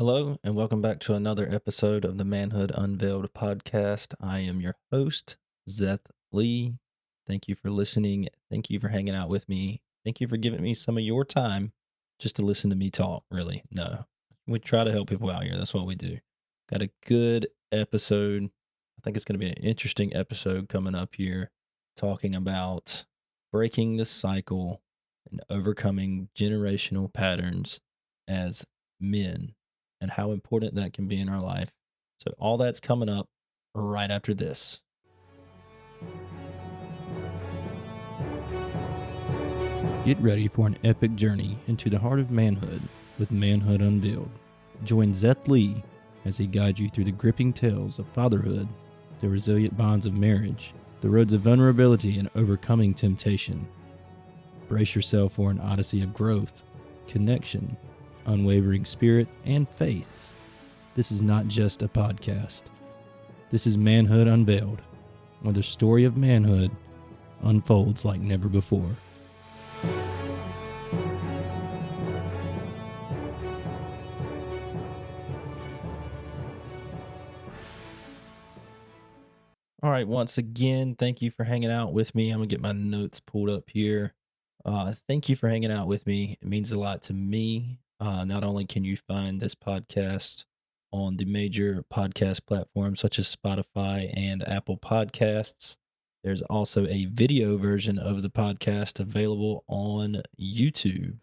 Hello, and welcome back to another episode of the Manhood Unveiled podcast. I am your host, Zeth Lee. Thank you for listening. Thank you for hanging out with me. Thank you for giving me some of your time just to listen to me talk, really. No, we try to help people out here. That's what we do. Got a good episode. I think it's going to be an interesting episode coming up here, talking about breaking the cycle and overcoming generational patterns as men and how important that can be in our life. So, all that's coming up right after this. Get ready for an epic journey into the heart of manhood with Manhood Unveiled. Join Zeth Lee as he guides you through the gripping tales of fatherhood, the resilient bonds of marriage, the roads of vulnerability, and overcoming temptation. Brace yourself for an odyssey of growth, connection, unwavering spirit, and faith. This is not just a podcast. This is Manhood Unveiled, where the story of manhood unfolds like never before. All right, once again, thank you for hanging out with me. I'm going to get my notes pulled up here. Thank you for hanging out with me. It means a lot to me. Not only can you find this podcast on the major podcast platforms such as Spotify and Apple Podcasts, there's also a video version of the podcast available on YouTube.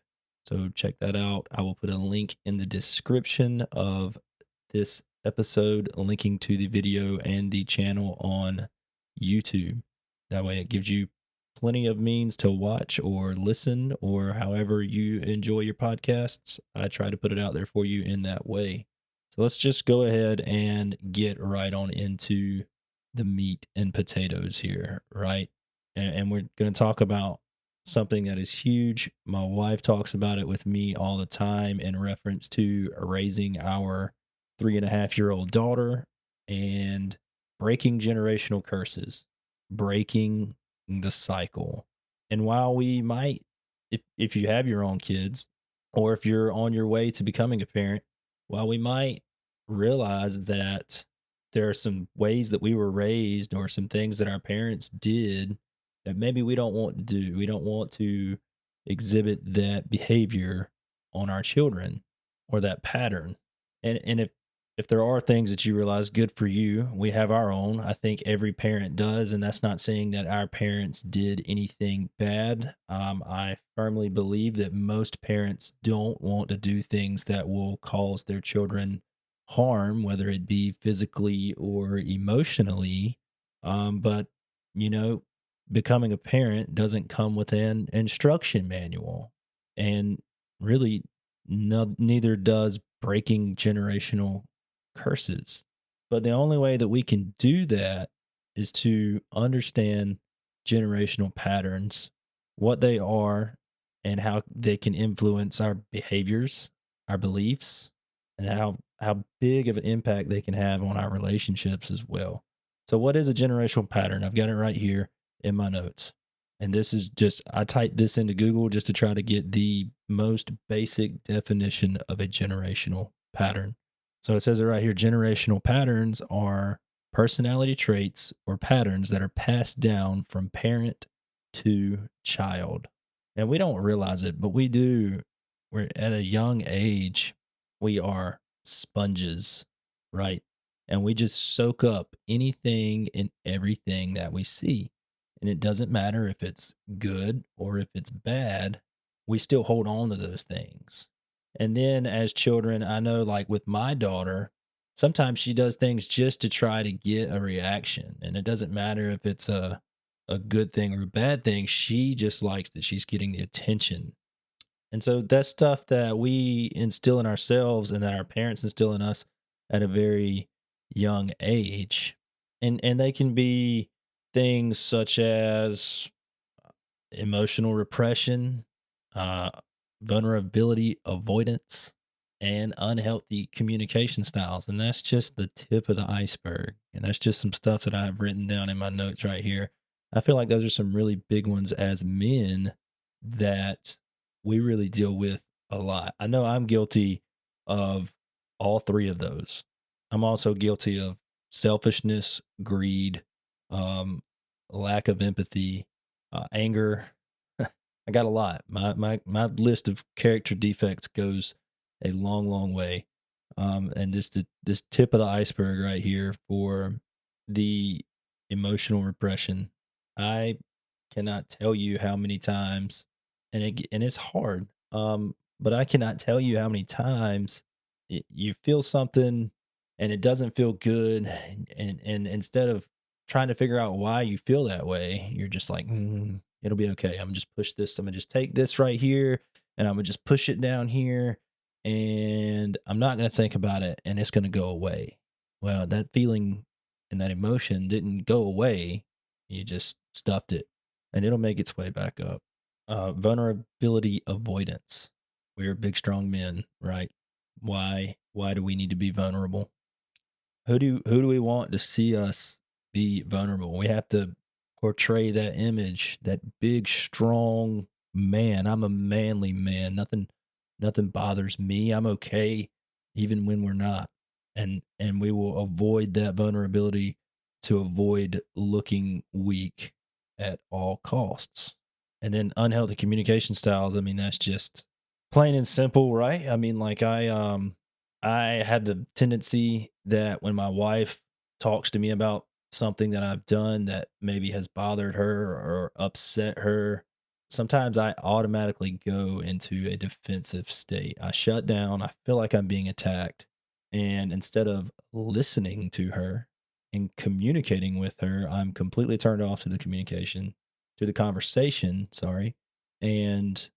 So check that out. I will put a link in the description of this episode, linking to the video and the channel on YouTube. That way, it gives you plenty of means to watch or listen or however you enjoy your podcasts. I try to put it out there for you in that way. So let's just go ahead and get right on into the meat and potatoes here, right? And we're going to talk about something that is huge. My wife talks about it with me all the time in reference to raising our 3.5-year-old daughter and breaking generational curses, breaking the cycle. And while we might, if you have your own kids, or if you're on your way to becoming a parent, while we might realize that there are some ways that we were raised or some things that our parents did that maybe we don't want to do. We don't want to exhibit that behavior on our children or that pattern. And if there are things that you realize good for you, we have our own. I think every parent does, and that's not saying that our parents did anything bad. I firmly believe that most parents don't want to do things that will cause their children harm, whether it be physically or emotionally. But you know, becoming a parent doesn't come with an instruction manual, and really, no, neither does breaking generational curses. But the only way that we can do that is to understand generational patterns, what they are, and how they can influence our behaviors, our beliefs, and how big of an impact they can have on our relationships as well. So what is a generational pattern? I've got it right here in my notes. And this is just I typed this into Google just to try to get the most basic definition of a generational pattern. So it says it right here, generational patterns are personality traits or patterns that are passed down from parent to child. And we don't realize it, but we do. We're at a young age, we are sponges, right? And we just soak up anything and everything that we see. And it doesn't matter if it's good or if it's bad, we still hold on to those things. And then as children, I know like with my daughter, sometimes she does things just to try to get a reaction. And it doesn't matter if it's a good thing or a bad thing. She just likes that she's getting the attention. And so that's stuff that we instill in ourselves and that our parents instill in us at a very young age. And they can be things such as emotional repression, uh, vulnerability, avoidance, and unhealthy communication styles. And that's just the tip of the iceberg. And that's just some stuff that I've written down in my notes right here. I feel like those are some really big ones as men that we really deal with a lot. I know I'm guilty of all three of those. I'm also guilty of selfishness, greed, um, lack of empathy, anger. I got a lot. My list of character defects goes a long, long way. And this tip of the iceberg right here for the emotional repression. I cannot tell you how many times, and it's hard. But I cannot tell you how many times you feel something and it doesn't feel good, and instead of trying to figure out why you feel that way, you're just like, it'll be okay. I'm gonna just push this. I'm gonna just take this right here, and I'm gonna just push it down here, and I'm not gonna think about it, and it's gonna go away. Well, that feeling and that emotion didn't go away. You just stuffed it, and it'll make its way back up. Vulnerability avoidance. We're big, strong men, right? Why do we need to be vulnerable? Who do we want to see us be vulnerable? We have to portray that image, that big, strong man. I'm a manly man. Nothing bothers me. I'm okay even when we're not. And we will avoid that vulnerability to avoid looking weak at all costs. And then unhealthy communication styles, I mean, that's just plain and simple, right? I mean, like I have the tendency that when my wife talks to me about something that I've done that maybe has bothered her or upset her, sometimes I automatically go into a defensive state. I shut down. I feel like I'm being attacked. And instead of listening to her and communicating with her, I'm completely turned off to the communication, to the conversation, sorry, and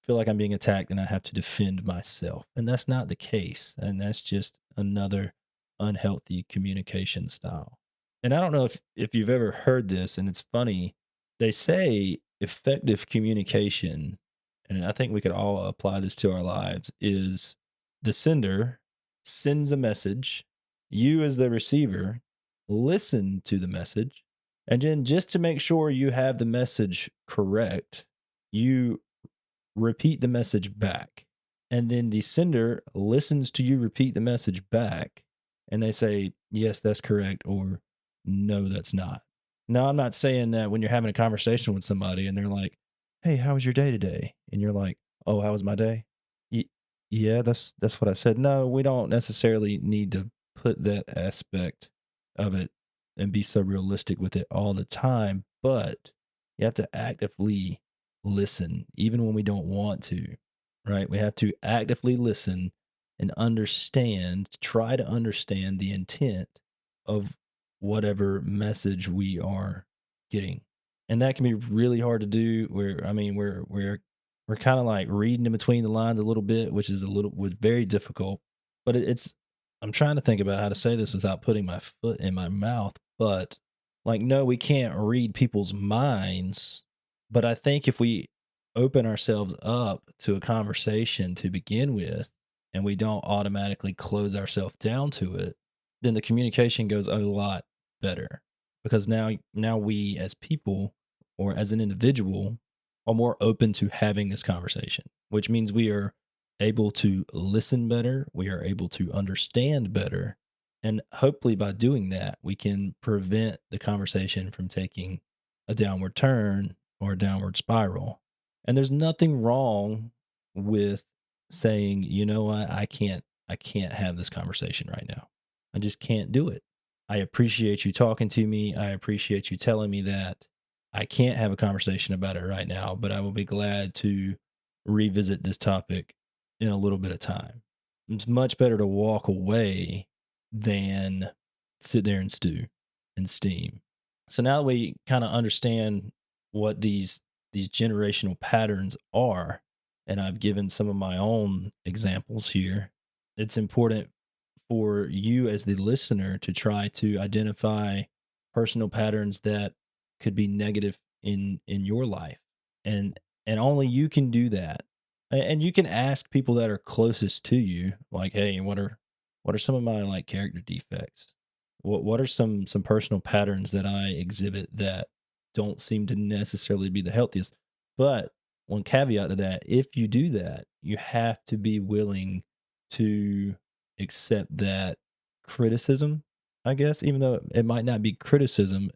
feel like I'm being attacked and I have to defend myself. And that's not the case. And that's just another unhealthy communication style. And I don't know if you've ever heard this, and it's funny. They say effective communication, and I think we could all apply this to our lives, is the sender sends a message, you as the receiver listen to the message, and then just to make sure you have the message correct, you repeat the message back. And then the sender listens to you repeat the message back and they say, yes, that's correct, or no, that's not. Now, I'm not saying that when you're having a conversation with somebody and they're like, hey, how was your day today? And you're like, oh, how was my day? "Y- yeah, that's what I said. No, we don't necessarily need to put that aspect of it and be so realistic with it all the time, but you have to actively listen, even when we don't want to, right? We have to actively listen and understand, try to understand the intent of whatever message we are getting. And that can be really hard to do. Where I mean, we're kind of like reading in between the lines a little bit, which is a little was very difficult. But it's I'm trying to think about how to say this without putting my foot in my mouth. But like, no, we can't read people's minds, but I think if we open ourselves up to a conversation to begin with, and we don't automatically close ourselves down to it, then the communication goes a lot better. Because now we as people or as an individual are more open to having this conversation, which means we are able to listen better, we are able to understand better, and hopefully by doing that, we can prevent the conversation from taking a downward turn or a downward spiral. And there's nothing wrong with saying, you know what, I can't have this conversation right now. I just can't do it. I appreciate you talking to me. I appreciate you telling me that. I can't have a conversation about it right now, but I will be glad to revisit this topic in a little bit of time. It's much better to walk away than sit there and stew and steam. So now that we kind of understand what these generational patterns are, and I've given some of my own examples here, it's important for you as the listener to try to identify personal patterns that could be negative in your life. And only you can do that. And you can ask people that are closest to you, like, hey, what are some of my like character defects? What are some personal patterns that I exhibit that don't seem to necessarily be the healthiest? But one caveat to that, if you do that, you have to be willing to accept that criticism, I guess, even though it might not be criticism,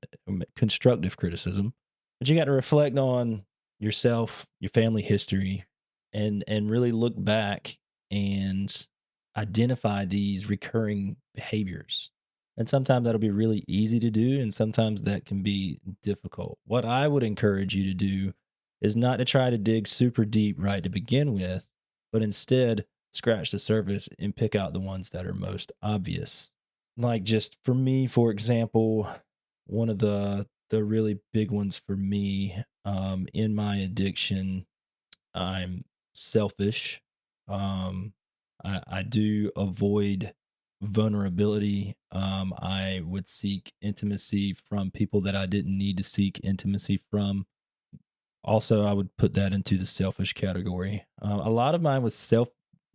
constructive criticism, but you got to reflect on yourself, your family history, and really look back and identify these recurring behaviors. And sometimes that'll be really easy to do, and sometimes that can be difficult. What I would encourage you to do is not to try to dig super deep right to begin with, but instead scratch the surface and pick out the ones that are most obvious. Like just for me, for example, one of the really big ones for me in my addiction, I'm selfish. I do avoid vulnerability. I would seek intimacy from people that I didn't need to seek intimacy from. Also, I would put that into the selfish category. A lot of mine was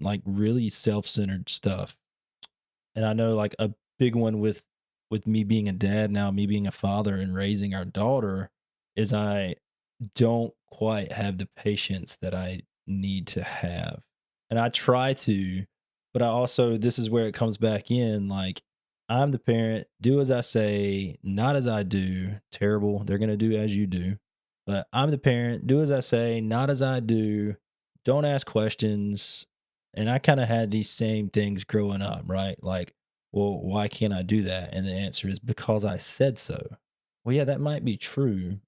like really self-centered stuff. And I know like a big one with me being a dad now, me being a father and raising our daughter is I don't quite have the patience that I need to have. And I try to, but I also this is where it comes back in like I'm the parent, do as I say, not as I do. Terrible. They're going to do as you do. But I'm the parent, do as I say, not as I do. Don't ask questions. And I kind of had these same things growing up, right? Like, well, why can't I do that? And the answer is because I said so. Well, yeah, that might be true,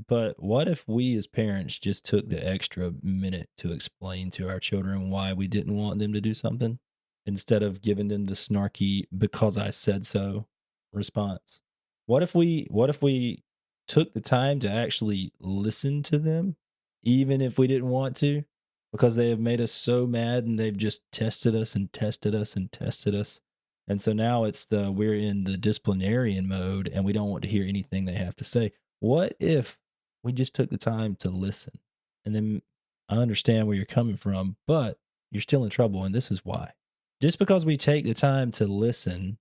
but what if we as parents just took the extra minute to explain to our children why we didn't want them to do something instead of giving them the snarky because I said so response? What if we took the time to actually listen to them even if we didn't want to because they have made us so mad and they've just tested us and tested us and tested us. And so now it's the we're in the disciplinarian mode and we don't want to hear anything they have to say. What if we just took the time to listen? And then I understand where you're coming from, but you're still in trouble. And this is why. Just because we take the time to listen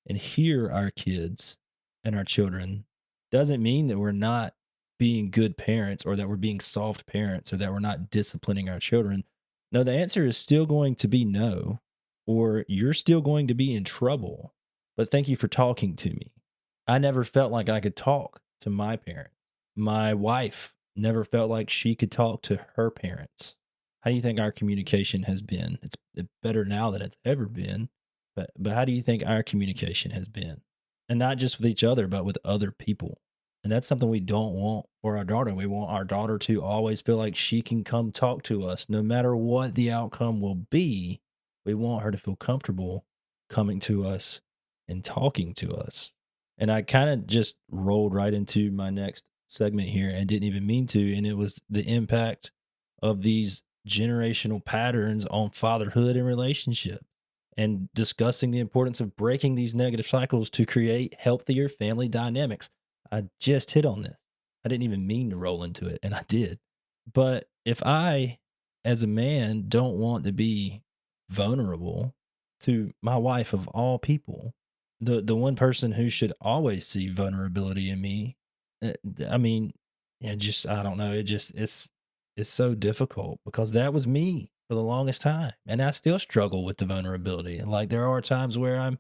and hear our kids and our children doesn't mean that we're not being good parents or that we're being soft parents or that we're not disciplining our children. No, the answer is still going to be no, or you're still going to be in trouble. But thank you for talking to me. I never felt like I could talk to my parents. My wife never felt like she could talk to her parents. How do you think our communication has been? It's better now than it's ever been. But how do you think our communication has been? And not just with each other, but with other people. And that's something we don't want for our daughter. We want our daughter to always feel like she can come talk to us no matter what the outcome will be. We want her to feel comfortable coming to us and talking to us. And I kind of just rolled right into my next segment here and didn't even mean to. And it was the impact of these generational patterns on fatherhood and relationship and discussing the importance of breaking these negative cycles to create healthier family dynamics. I just hit on this. I didn't even mean to roll into it, and I did. But if I, as a man, don't want to be vulnerable to my wife of all people, the one person who should always see vulnerability in me, I mean, yeah, just I don't know. It's so difficult because that was me for the longest time, and I still struggle with the vulnerability. And like there are times where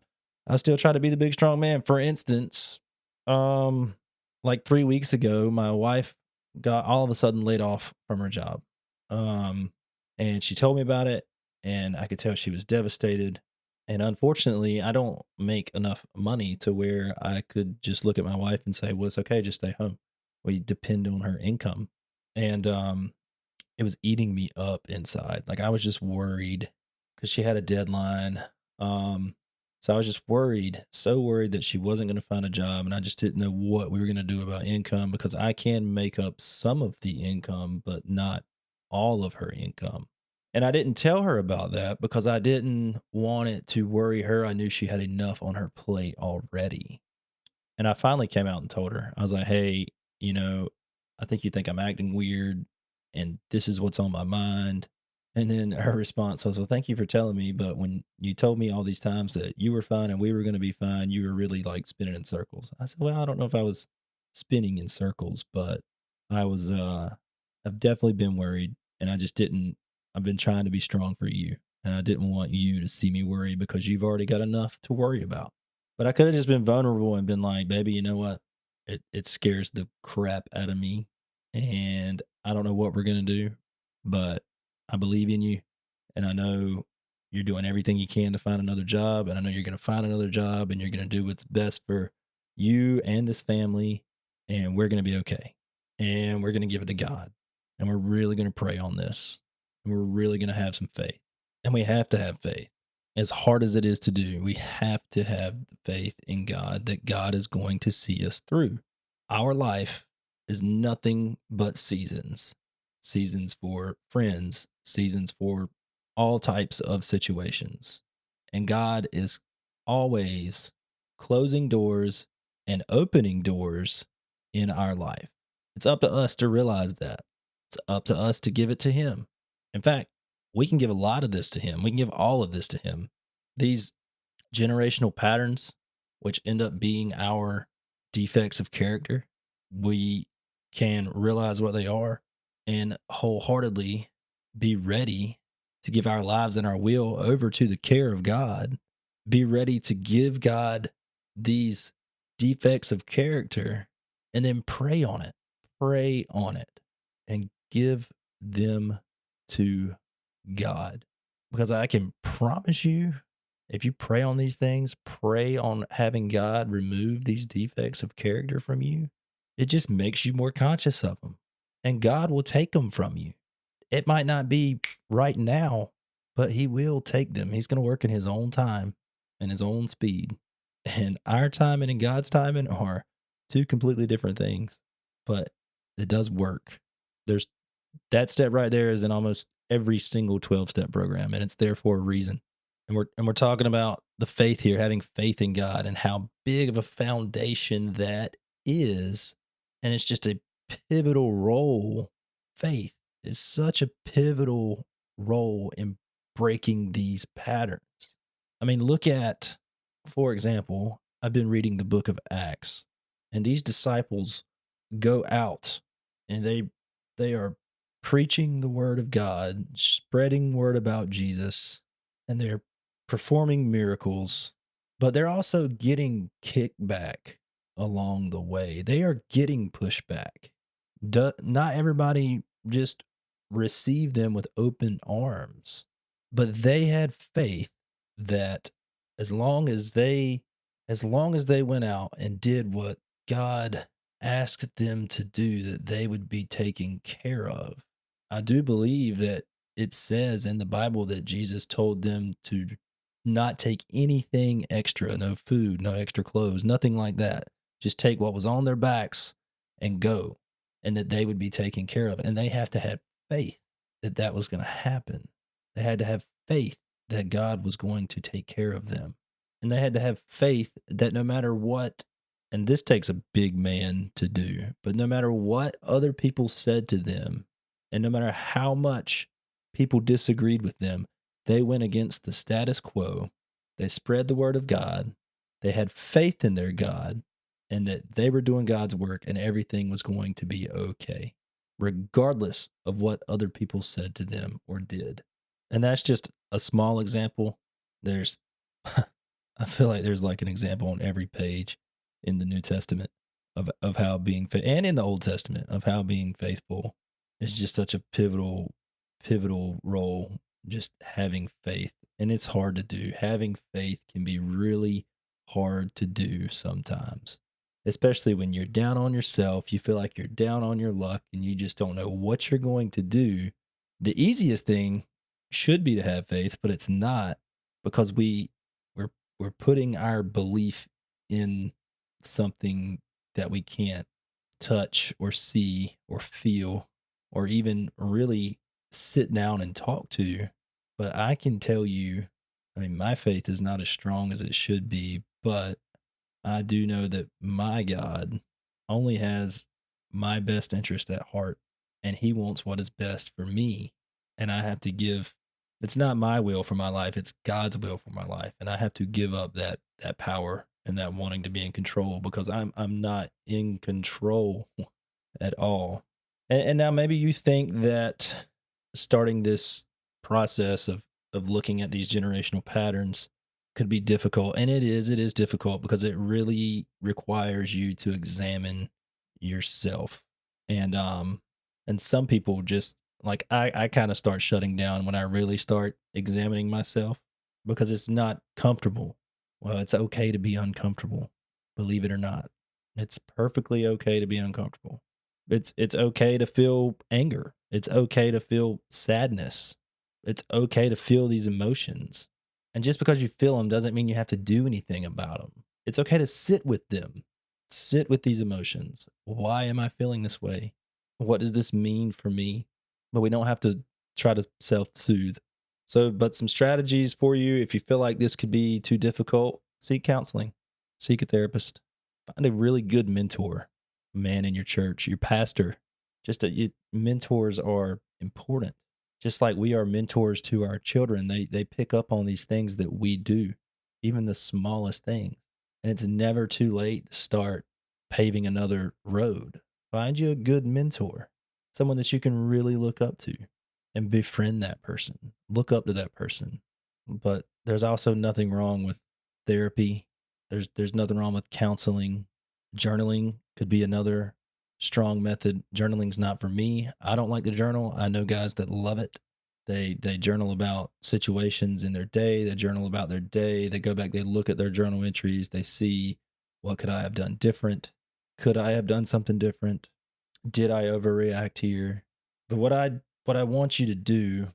I still try to be the big strong man. For instance, um, like 3 weeks ago, my wife got all of a sudden laid off from her job, um, and she told me about it, and I could tell she was devastated. And unfortunately, I don't make enough money to where I could just look at my wife and say, "Well, it's okay, just stay home." We depend on her income, and it was eating me up inside. Like I was just worried because she had a deadline. Um, so I was just worried, so worried that she wasn't going to find a job, and I just didn't know what we were going to do about income because I can make up some of the income, but not all of her income. And I didn't tell her about that because I didn't want it to worry her. I knew she had enough on her plate already. And I finally came out and told her. I was like, "Hey, you know, I think you think I'm acting weird, and this is what's on my mind." And then her response was, "Well, thank you for telling me, but when you told me all these times that you were fine and we were going to be fine, you were really like spinning in circles." I said, "Well, I don't know if I was spinning in circles, but I was I've definitely been worried and I just didn't I've been trying to be strong for you." and I didn't want you to see me worry because you've already got enough to worry about. But I could have just been vulnerable and been like, baby, you know what? It scares the crap out of me. And I don't know what we're gonna do, but I believe in you. And I know you're doing everything you can to find another job. And I know you're gonna find another job and you're gonna do what's best for you and this family. And we're gonna be okay. And we're gonna give it to God. And we're really gonna pray on this. And we're really gonna have some faith. And we have to have faith. As hard as it is to do, we have to have faith in God that God is going to see us through. Our life is nothing but seasons, seasons for friends, seasons for all types of situations. And God is always closing doors and opening doors in our life. It's up to us to realize that. It's up to us to give it to Him. In fact, we can give a lot of this to Him. We can give all of this to Him. These generational patterns, which end up being our defects of character, we can realize what they are and wholeheartedly be ready to give our lives and our will over to the care of God. Be ready to give God these defects of character and then pray on it, and give them to God. Because I can promise you, if you pray on these things, pray on having God remove these defects of character from you, it just makes you more conscious of them. And God will take them from you. It might not be right now, but He will take them. He's going to work in His own time and His own speed. And our timing and God's timing are two completely different things, but it does work. There's that step right there is in almost every single 12-step program, and it's there for a reason. And we're talking about the faith here, having faith in God and how big of a foundation that is. And it's just a pivotal role. Faith is such a pivotal role in breaking these patterns. I mean, look at, for example, I've been reading the book of Acts, and these disciples go out and they are preaching the word of God, spreading word about Jesus, and they're performing miracles, but they're also getting kickback along the way. They are getting pushback. Not everybody just received them with open arms, but they had faith that as long as they as long as they went out and did what God asked them to do, that they would be taken care of. I do believe that it says in the Bible that Jesus told them to not take anything extra, no food, no extra clothes, nothing like that. Just take what was on their backs and go, and that they would be taken care of. And they have to have faith that that was going to happen. They had to have faith that God was going to take care of them. And they had to have faith that no matter what, and this takes a big man to do, but no matter what other people said to them, and no matter how much people disagreed with them, they went against the status quo. They spread the word of God. They had faith in their God and that they were doing God's work and everything was going to be okay, regardless of what other people said to them or did. And that's just a small example. There's I feel like there's like an example on every page in the New Testament of how being and in the Old Testament of how being faithful is just such a pivotal role. Just having faith, and it's hard to do. Having faith can be really hard to do sometimes, especially when you're down on yourself. You feel like you're down on your luck, and you just don't know what you're going to do. The easiest thing should be to have faith, but it's not, because we're we're putting our belief in something that we can't touch or see or feel or even really sit down and talk to. But I can tell you, I mean, my faith is not as strong as it should be, but I do know that my God only has my best interest at heart, and He wants what is best for me. And I have to give, it's not my will for my life, it's God's will for my life. And I have to give up that power and that wanting to be in control, because I'm not in control at all. And now maybe you think that starting this process of of looking at these generational patterns could be difficult. And it is difficult because it really requires you to examine yourself. And and some people just like I kind of start shutting down when I really start examining myself because it's not comfortable. Well, it's okay to be uncomfortable, believe it or not. It's perfectly okay to be uncomfortable. It's okay to feel anger. It's okay to feel sadness. It's okay to feel these emotions. And just because you feel them doesn't mean you have to do anything about them. It's okay to sit with them. Sit with these emotions. Why am I feeling this way? What does this mean for me? But we don't have to try to self-soothe. So, but some strategies for you if you feel like this could be too difficult, seek counseling, seek a therapist, find a really good mentor, man in your church, your pastor. Mentors are important. Just like we are mentors to our children, they pick up on these things that we do, even the smallest things. And it's never too late to start paving another road. Find you a good mentor, someone that you can really look up to and befriend that person. Look up to that person. But there's also nothing wrong with therapy. There's nothing wrong with counseling. Journaling could be another strong method. Journaling's not for me. I don't like to journal. I know guys that love it. They journal about situations in their day. They journal about their day. They go back, they look at their journal entries. They see what could I have done different? Could I have done something different? Did I overreact here? But what I want you to do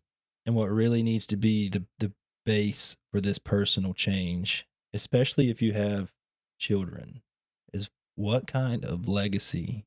and what really needs to be the base for this personal change, especially if you have children, is what kind of legacy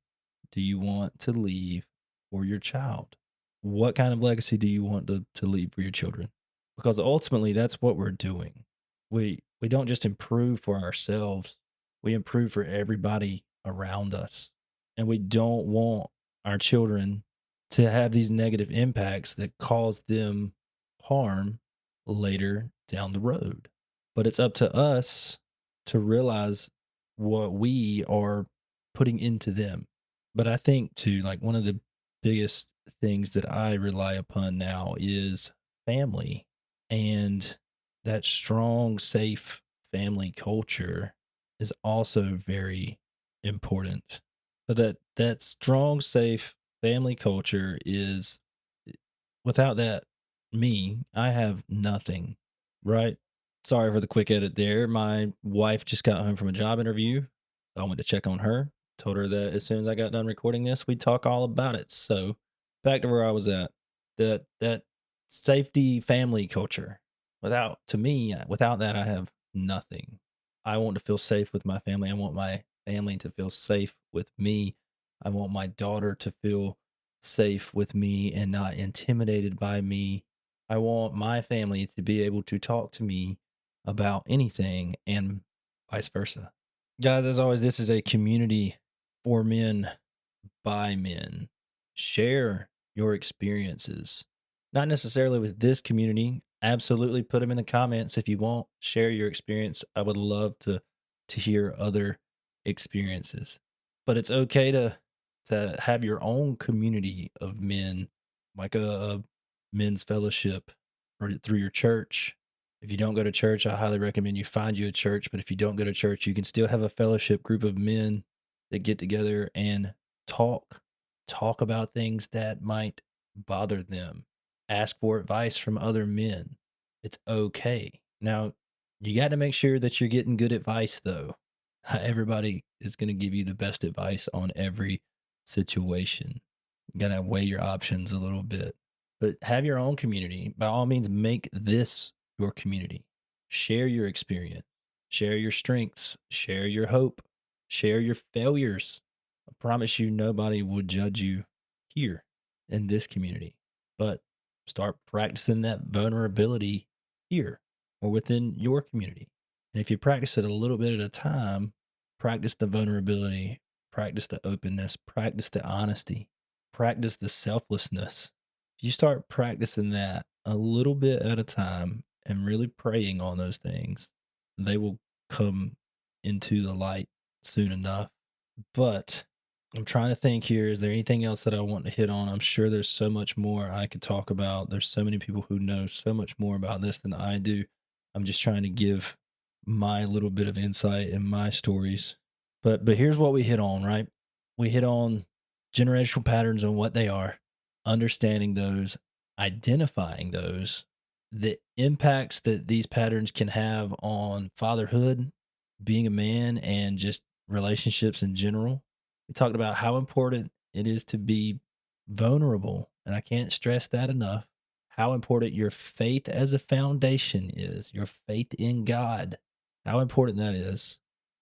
do you want to leave for your child? What kind of legacy do you want to leave for your children? Because ultimately that's what we're doing. We don't just improve for ourselves, we improve for everybody around us. And we don't want our children to have these negative impacts that cause them harm later down the road. But it's up to us to realize what we are putting into them. But I think too, like one of the biggest things that I rely upon now is family and that strong, safe family culture is also very important. But that strong, safe family culture is without that, me, I have nothing, right? Sorry for the quick edit there. My wife just got home from a job interview. I went to check on her. Told her that as soon as I got done recording this, we'd talk all about it. So back to where I was at. That safety family culture. Without to me, without that, I have nothing. I want to feel safe with my family. I want my family to feel safe with me. I want my daughter to feel safe with me and not intimidated by me. I want my family to be able to talk to me about anything and vice versa. Guys, as always, this is a community for men by men. Share your experiences, not necessarily with this community. Absolutely put them in the comments if you want. Share your experience. I would love to hear other experiences. But it's okay to have your own community of men, like a men's fellowship or through your church. If you don't go to church, I highly recommend you find you a church. But if you don't go to church, you can still have a fellowship group of men that get together and talk talk about things that might bother them, ask for advice from other men. It's okay. Now, you got to make sure that you're getting good advice, though. Not everybody is going to give you the best advice on every situation. You got to weigh your options a little bit, but have your own community. By all means, make this your community. Share your experience, share your strengths, share your hope, share your failures. I promise you, nobody would judge you here in this community, but start practicing that vulnerability here or within your community. And if you practice it a little bit at a time, practice the vulnerability, practice the openness, practice the honesty, practice the selflessness. If you start practicing that a little bit at a time and really praying on those things, they will come into the light soon enough. But I'm trying to think here. Is there anything else that I want to hit on? I'm sure there's so much more I could talk about. There's so many people who know so much more about this than I do. I'm just trying to give my little bit of insight and my stories. But here's what we hit on, right? We hit on generational patterns and what they are, understanding those, identifying those, the impacts that these patterns can have on fatherhood, being a man, and just relationships in general. We talked about how important it is to be vulnerable. And I can't stress that enough. How important your faith as a foundation is, your faith in God, how important that is.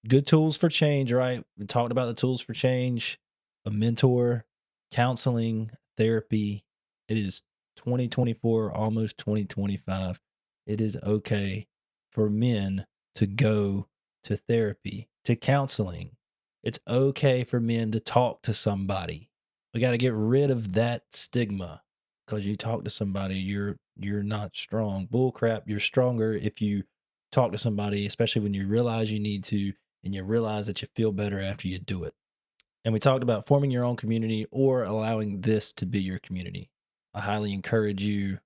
Good tools for change, right? We talked about the tools for change, a mentor, counseling, therapy. It is 2024, almost 2025. It is okay for men to go to therapy, to counseling. It's okay for men to talk to somebody. We got to get rid of that stigma because you talk to somebody, you're not strong. Bull crap. You're stronger if you talk to somebody, especially when you realize you need to and you realize that you feel better after you do it. And we talked about forming your own community or allowing this to be your community. I highly encourage you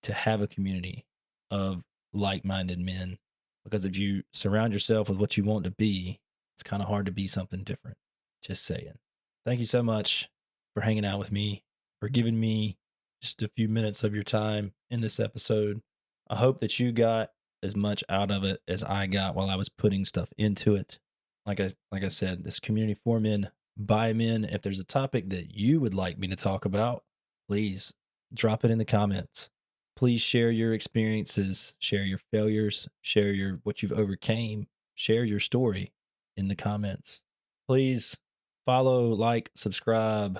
to have a community of like minded men because if you surround yourself with what you want to be, it's kind of hard to be something different. Just saying. Thank you so much for hanging out with me, for giving me just a few minutes of your time in this episode. I hope that you got as much out of it as I got while I was putting stuff into it. Like I said, this community for men by men. If there's a topic that you would like me to talk about, please drop it in the comments. Please share your experiences, share your failures, share your what you've overcame, share your story in the comments. Please follow, like, subscribe,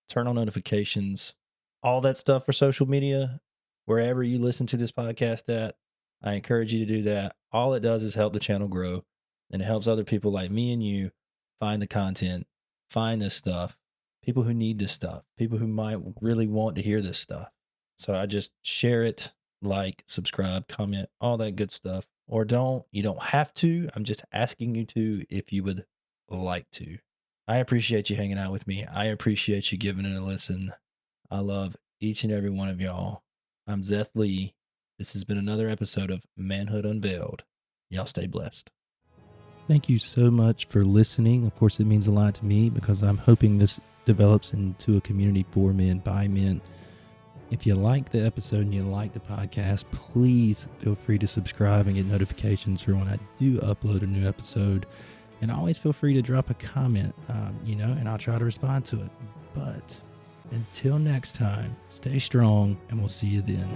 turn on notifications, all that stuff for social media, wherever you listen to this podcast at. I encourage you to do that. All it does is help the channel grow and it helps other people like me and you find the content, find this stuff, people who need this stuff, people who might really want to hear this stuff. So I just share it, like, subscribe, comment, all that good stuff. Or don't. You don't have to. I'm just asking you to if you would like to. I appreciate you hanging out with me. I appreciate you giving it a listen. I love each and every one of y'all. I'm Zeth Lee. This has been another episode of Manhood Unveiled. Y'all stay blessed. Thank you so much for listening. Of course, it means a lot to me because I'm hoping this develops into a community for men by men. If you like the episode and you like the podcast, please feel free to subscribe and get notifications for when I do upload a new episode. And always feel free to drop a comment, and I'll try to respond to it. But until next time, stay strong and we'll see you then.